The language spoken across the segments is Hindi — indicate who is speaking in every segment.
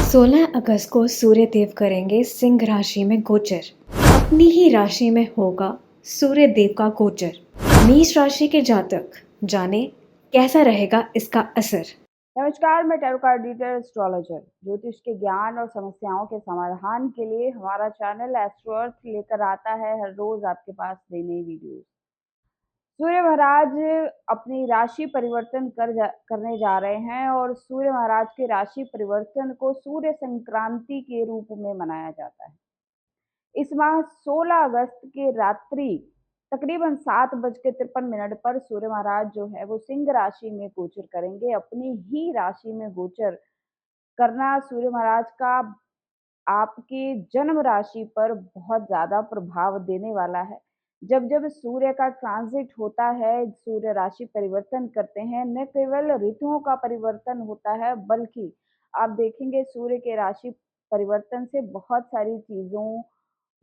Speaker 1: 16 अगस्त को सूर्य देव करेंगे सिंह राशि में गोचर। अपनी ही राशि में होगा सूर्य देव का गोचर। मेष राशि के जातक जाने कैसा रहेगा इसका असर।
Speaker 2: नमस्कार, मैं टैरो कार्ड रीडर एस्ट्रोलॉजर ज्योतिष के ज्ञान और समस्याओं के समाधान के लिए हमारा चैनल एस्ट्रो अर्थ लेकर आता है हर रोज आपके पास नई नई वीडियोस। सूर्य महाराज अपनी राशि परिवर्तन करने जा रहे हैं और सूर्य महाराज के राशि परिवर्तन को सूर्य संक्रांति के रूप में मनाया जाता है। इस माह 16 अगस्त के रात्रि तकरीबन 7:53 पर सूर्य महाराज जो है वो सिंह राशि में गोचर करेंगे। अपनी ही राशि में गोचर करना सूर्य महाराज का आपके जन्म राशि पर बहुत ज्यादा प्रभाव देने वाला है। जब जब सूर्य का ट्रांजिट होता है, सूर्य राशि परिवर्तन करते हैं, न केवल ऋतुओं का परिवर्तन होता है बल्कि आप देखेंगे सूर्य के राशि परिवर्तन से बहुत सारी चीजों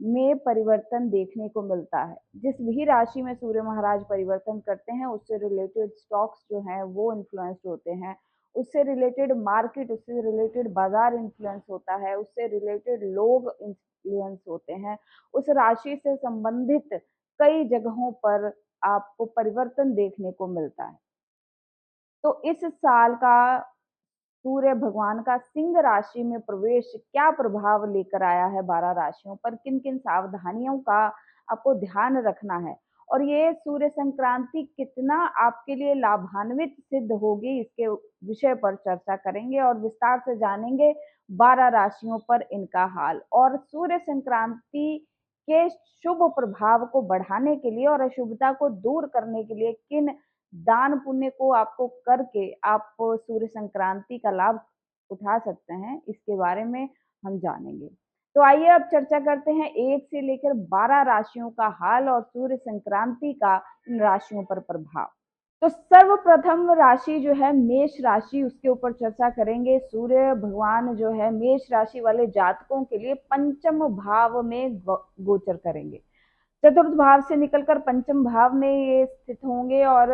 Speaker 2: में परिवर्तन देखने को मिलता है। जिस भी राशि में सूर्य महाराज परिवर्तन करते हैं उससे रिलेटेड स्टॉक्स जो हैं वो इन्फ्लुएंस्ड होते हैं, उससे रिलेटेड मार्केट, उससे रिलेटेड बाजार इन्फ्लुएंस होता है, उससे रिलेटेड लोग इन्फ्लुएंस होते हैं। उस राशि से संबंधित कई जगहों पर आपको परिवर्तन देखने को मिलता है। तो इस साल का सूर्य भगवान का सिंह राशि में प्रवेश क्या प्रभाव लेकर आया है 12 राशियों पर, किन किन सावधानियों का आपको ध्यान रखना है और ये सूर्य संक्रांति कितना आपके लिए लाभान्वित सिद्ध होगी, इसके विषय पर चर्चा करेंगे और विस्तार से जानेंगे 12 राशियों पर इनका हाल और सूर्य संक्रांति के शुभ प्रभाव को बढ़ाने के लिए और अशुभता को दूर करने के लिए किन दान पुण्य को आपको करके आप सूर्य संक्रांति का लाभ उठा सकते हैं, इसके बारे में हम जानेंगे। तो आइए अब चर्चा करते हैं 1 से लेकर 12 राशियों का हाल और सूर्य संक्रांति का इन राशियों पर प्रभाव। तो सर्वप्रथम राशि जो है मेष राशि, उसके ऊपर चर्चा करेंगे। सूर्य भगवान जो है मेष राशि वाले जातकों के लिए पंचम भाव में गोचर करेंगे। चतुर्थ भाव से निकलकर पंचम भाव में ये स्थित होंगे और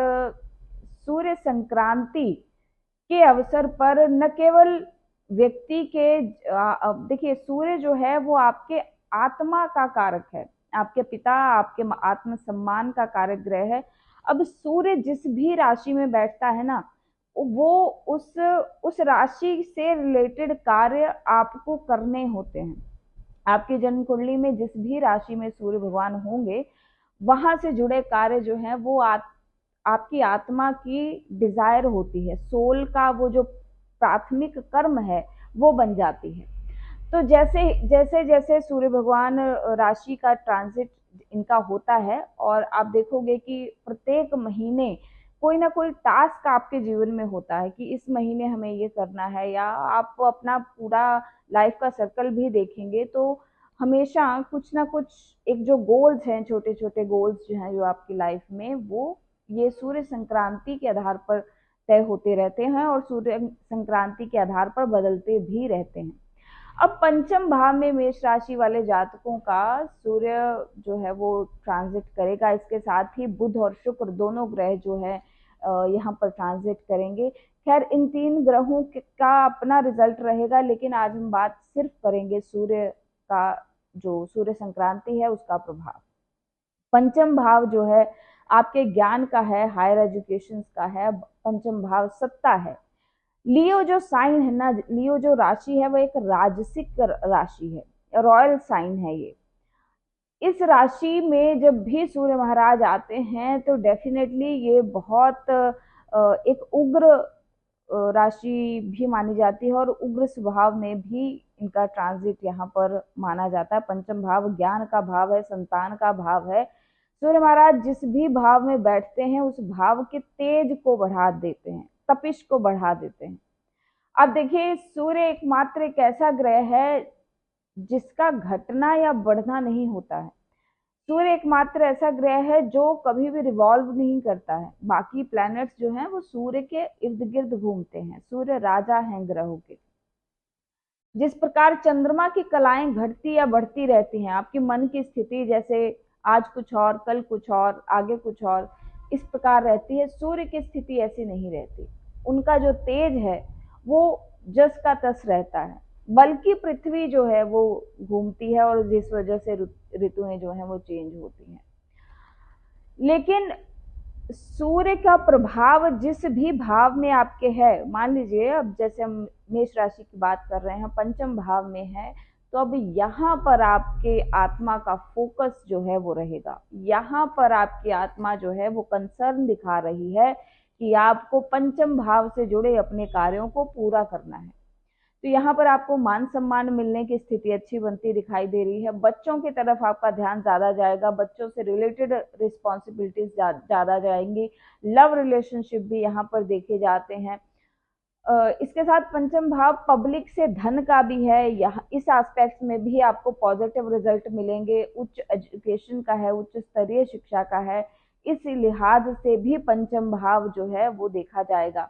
Speaker 2: सूर्य संक्रांति के अवसर पर न केवल व्यक्ति के देखिए सूर्य जो है वो आपके आत्मा का कारक है, आपके पिता, आपके आत्म सम्मान का कारक ग्रह है। अब सूर्य जिस भी राशि में बैठता है ना, वो उस राशि से रिलेटेड कार्य आपको करने होते हैं। आपकी जन्म कुंडली में जिस भी राशि में सूर्य भगवान होंगे वहां से जुड़े कार्य जो है वो आपकी आत्मा की डिजायर होती है, सोल का वो जो प्राथमिक कर्म है वो बन जाती है। तो जैसे जैसे जैसे सूर्य भगवान राशि का ट्रांजिट इनका होता है और आप देखोगे कि प्रत्येक महीने कोई ना कोई टास्क आपके जीवन में होता है कि इस महीने हमें ये करना है, या आप अपना पूरा लाइफ का सर्कल भी देखेंगे तो हमेशा कुछ ना कुछ एक जो गोल्स हैं, छोटे छोटे गोल्स जो हैं जो आपकी लाइफ में, वो ये सूर्य संक्रांति के आधार पर तय होते रहते हैं और सूर्य संक्रांति के आधार पर बदलते भी रहते हैं। अब पंचम भाव में मेष राशि वाले जातकों का सूर्य जो है वो ट्रांजिट करेगा। इसके साथ ही बुध और शुक्र दोनों ग्रह जो है यहाँ पर ट्रांजिट करेंगे। खैर इन 3 ग्रहों का अपना रिजल्ट रहेगा, लेकिन आज हम बात सिर्फ करेंगे सूर्य का, जो सूर्य संक्रांति है उसका प्रभाव। पंचम भाव जो है आपके ज्ञान का है, हायर एजुकेशन का है। पंचम भाव सत्ता है। लियो जो साइन है ना, लियो जो राशि है वो एक राजसिक राशि है, रॉयल साइन है ये। इस राशि में जब भी सूर्य महाराज आते हैं तो डेफिनेटली ये बहुत एक उग्र राशि भी मानी जाती है और उग्र स्वभाव में भी इनका ट्रांजिट यहाँ पर माना जाता है। पंचम भाव ज्ञान का भाव है, संतान का भाव है। सूर्य महाराज जिस भी भाव में बैठते हैं उस भाव के तेज को बढ़ा देते हैं, तपिश को बढ़ा देते हैं। अब देखिए सूर्य एकमात्र एक ऐसा ग्रह है जिसका घटना या बढ़ना नहीं होता है। सूर्य एकमात्र ऐसा ग्रह है जो कभी भी रिवॉल्व नहीं करता है। बाकी प्लैनेट्स जो हैं वो सूर्य के इर्द गिर्द घूमते हैं। सूर्य राजा हैं ग्रहों के। जिस प्रकार चंद्रमा की कलाएं घटती या बढ़ती रहती हैं, आपके मन की स्थिति जैसे आज कुछ और, कल कुछ और, आगे कुछ और, इस प्रकार रहती है। सूर्य की स्थिति ऐसी नहीं रहती। उनका जो तेज है वो जस का तस रहता है। बल्कि पृथ्वी जो है वो घूमती है और जिस वजह से ऋतुएं जो हैं वो चेंज होती हैं। लेकिन सूर्य का प्रभाव जिस भी भाव में आपके है, मान लीजिए अब जैसे हम मेष राशि की बात कर रहे हैं, पंचम भाव में है, तो अब यहाँ पर आपके आत्मा का फोकस जो है वो रहेगा। यहाँ पर आपकी आत्मा जो है वो कंसर्न दिखा रही है कि आपको पंचम भाव से जुड़े अपने कार्यों को पूरा करना है। तो यहाँ पर आपको मान सम्मान मिलने की स्थिति अच्छी बनती दिखाई दे रही है। बच्चों की तरफ आपका ध्यान ज्यादा जाएगा, बच्चों से रिलेटेड रिस्पॉन्सिबिलिटीज ज्यादा जाएंगी। लव रिलेशनशिप भी यहाँ पर देखे जाते हैं। इसके साथ पंचम भाव पब्लिक से धन का भी है, यहाँ इस एस्पेक्ट में भी आपको पॉजिटिव रिजल्ट मिलेंगे। उच्च एजुकेशन का है, उच्च स्तरीय शिक्षा का है, इस लिहाज से भी पंचम भाव जो है वो देखा जाएगा।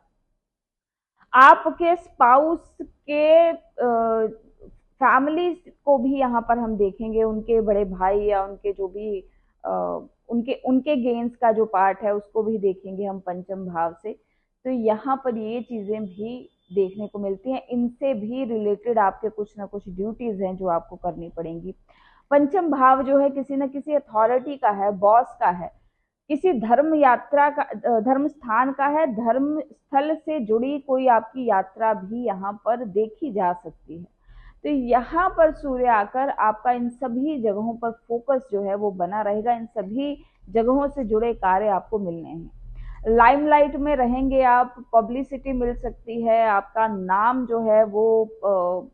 Speaker 2: आपके स्पाउस के फैमिली को भी यहाँ पर हम देखेंगे, उनके बड़े भाई या उनके जो भी उनके उनके गेन्स का जो पार्ट है उसको भी देखेंगे हम पंचम भाव से। तो यहाँ पर ये चीजें भी देखने को मिलती हैं। इनसे भी रिलेटेड आपके कुछ ना कुछ ड्यूटीज हैं जो आपको करनी पड़ेंगी। पंचम भाव जो है किसी न किसी अथॉरिटी का है, बॉस का है, किसी धर्म यात्रा का, धर्म स्थान का है, धर्म स्थल से जुड़ी कोई आपकी यात्रा भी यहाँ पर देखी जा सकती है। तो यहाँ पर सूर्य आकर आपका इन सभी जगहों पर फोकस जो है वो बना रहेगा। इन सभी जगहों से जुड़े कार्य आपको मिलने हैं। लाइमलाइट में रहेंगे आप, पब्लिसिटी मिल सकती है, आपका नाम जो है वो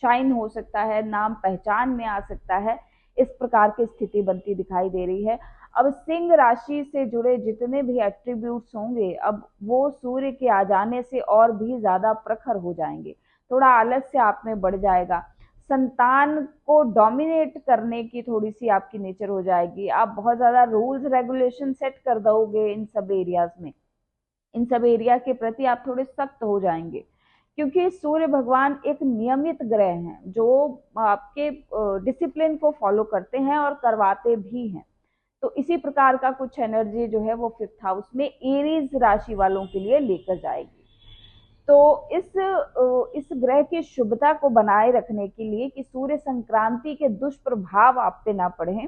Speaker 2: शाइन हो सकता है, नाम पहचान में आ सकता है। इस प्रकार की स्थिति बनती दिखाई दे रही है। अब सिंह राशि से जुड़े जितने भी एट्रीब्यूट्स होंगे, अब वो सूर्य के आ जाने से और भी ज्यादा प्रखर हो जाएंगे। थोड़ा आलस्य आप में बढ़ जाएगा, संतान को डोमिनेट करने की थोड़ी सी आपकी नेचर हो जाएगी। आप बहुत ज्यादा रूल्स रेगुलेशन सेट कर दोगे इन सब एरियाज में, इन सब एरिया के प्रति आप थोड़े सख्त हो जाएंगे, क्योंकि सूर्य भगवान एक नियमित ग्रह हैं जो आपके डिसिप्लिन को फॉलो करते हैं और करवाते भी हैं। तो इसी प्रकार का कुछ एनर्जी जो है वो फिफ्थ हाउस में एरीज राशि वालों के लिए लेकर जाएगी। तो इस ग्रह की शुभता को बनाए रखने के लिए कि सूर्य संक्रांति के दुष्प्रभाव आप पे ना पड़े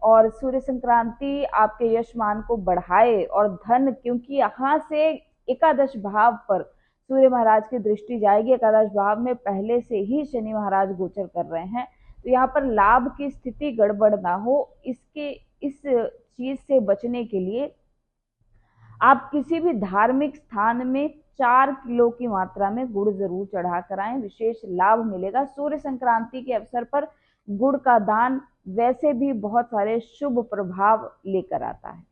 Speaker 2: और सूर्य संक्रांति आपके यशमान को बढ़ाए और धन, क्योंकि यहाँ से एकादश भाव पर सूर्य महाराज की दृष्टि जाएगी। एकादश भाव में पहले से ही शनि महाराज गोचर कर रहे हैं, तो यहाँ पर लाभ की स्थिति गड़बड़ ना हो, इस चीज से बचने के लिए आप किसी भी धार्मिक स्थान में 4 किलो की मात्रा में गुड़ जरूर चढ़ा कर आएं, विशेष लाभ मिलेगा। सूर्य संक्रांति के अवसर पर गुड़ का दान वैसे भी बहुत सारे शुभ प्रभाव लेकर आता है।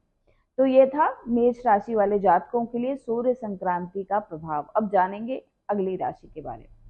Speaker 2: तो ये था मेष राशि वाले जातकों के लिए सूर्य संक्रांति का प्रभाव। अब जानेंगे अगली राशि के बारे में।